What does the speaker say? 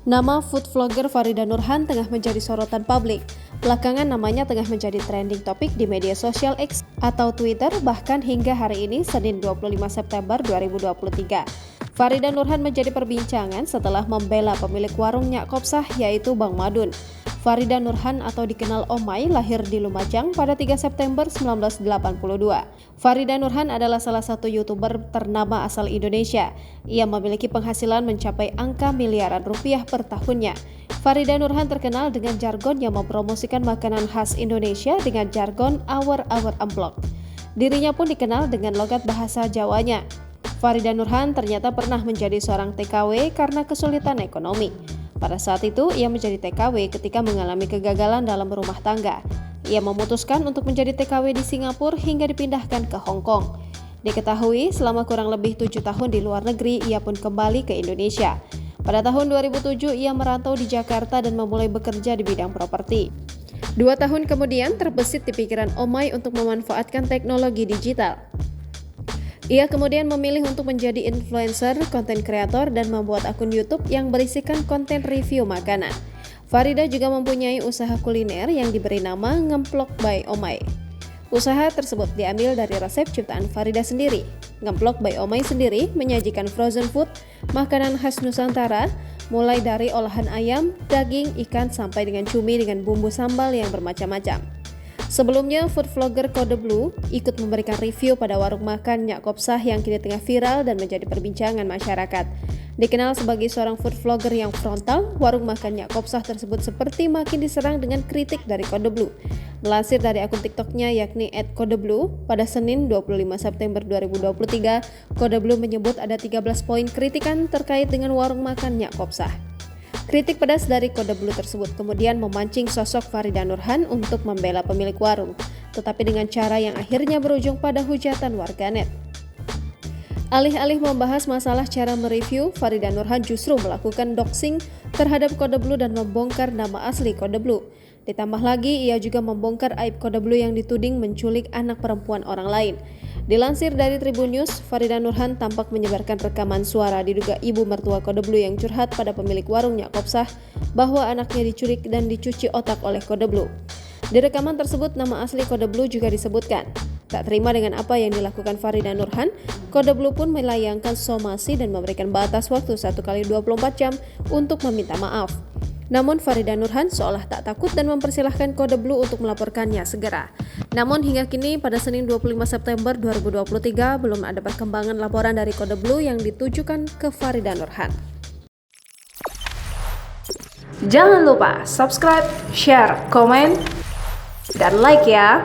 Nama food vlogger Farida Nurhan tengah menjadi sorotan publik. Belakangan namanya tengah menjadi trending topik di media sosial X atau Twitter, bahkan hingga hari ini Senin 25 September 2023. Farida Nurhan menjadi perbincangan setelah membela pemilik warung Nyak Kopsah yaitu Bang Madun. Farida Nurhan atau dikenal Omai lahir di Lumajang pada 3 September 1982. Farida Nurhan adalah salah satu YouTuber ternama asal Indonesia. Ia memiliki penghasilan mencapai angka miliaran rupiah per tahunnya. Farida Nurhan terkenal dengan jargon yang mempromosikan makanan khas Indonesia dengan jargon awar-awar amplok. Dirinya pun dikenal dengan logat bahasa Jawanya. Farida Nurhan ternyata pernah menjadi seorang TKW karena kesulitan ekonomi. Pada saat itu, ia menjadi TKW ketika mengalami kegagalan dalam rumah tangga. Ia memutuskan untuk menjadi TKW di Singapura hingga dipindahkan ke Hong Kong. Diketahui, selama kurang lebih 7 tahun di luar negeri, ia pun kembali ke Indonesia. Pada tahun 2007, ia merantau di Jakarta dan memulai bekerja di bidang properti. 2 tahun kemudian, terbesit di pikiran Omai untuk memanfaatkan teknologi digital. Ia kemudian memilih untuk menjadi influencer, konten kreator, dan membuat akun YouTube yang berisikan konten review makanan. Farida juga mempunyai usaha kuliner yang diberi nama Ngemplok by Omai. Usaha tersebut diambil dari resep ciptaan Farida sendiri. Ngemplok by Omai sendiri menyajikan frozen food, makanan khas Nusantara, mulai dari olahan ayam, daging, ikan, sampai dengan cumi dengan bumbu sambal yang bermacam-macam. Sebelumnya, food vlogger Kode Blue ikut memberikan review pada warung makan Nyak Kopsah yang kini tengah viral dan menjadi perbincangan masyarakat. Dikenal sebagai seorang food vlogger yang frontal, warung makan Nyak Kopsah tersebut seperti makin diserang dengan kritik dari Kode Blue. Melansir dari akun TikToknya yakni @kodeblue, pada Senin 25 September 2023, Kode Blue menyebut ada 13 poin kritikan terkait dengan warung makan Nyak Kopsah. Kritik pedas dari Kode Blue tersebut kemudian memancing sosok Farida Nurhan untuk membela pemilik warung, tetapi dengan cara yang akhirnya berujung pada hujatan warganet. Alih-alih membahas masalah cara mereview, Farida Nurhan justru melakukan doxing terhadap Kode Blue dan membongkar nama asli Kode Blue. Ditambah lagi, ia juga membongkar aib Kode Blue yang dituding menculik anak perempuan orang lain. Dilansir dari Tribun News, Farida Nurhan tampak menyebarkan rekaman suara diduga ibu mertua Kode Blue yang curhat pada pemilik warung Nyak Kopsah bahwa anaknya diculik dan dicuci otak oleh Kode Blue. Di rekaman tersebut, nama asli Kode Blue juga disebutkan. Tak terima dengan apa yang dilakukan Farida Nurhan, Kode Blue pun melayangkan somasi dan memberikan batas waktu 1x24 jam untuk meminta maaf. Namun Farida Nurhan seolah tak takut dan mempersilahkan Kode Blue untuk melaporkannya segera. Namun hingga kini pada Senin 25 September 2023 belum ada perkembangan laporan dari Kode Blue yang ditujukan ke Farida Nurhan. Jangan lupa subscribe, share, komen, dan like ya!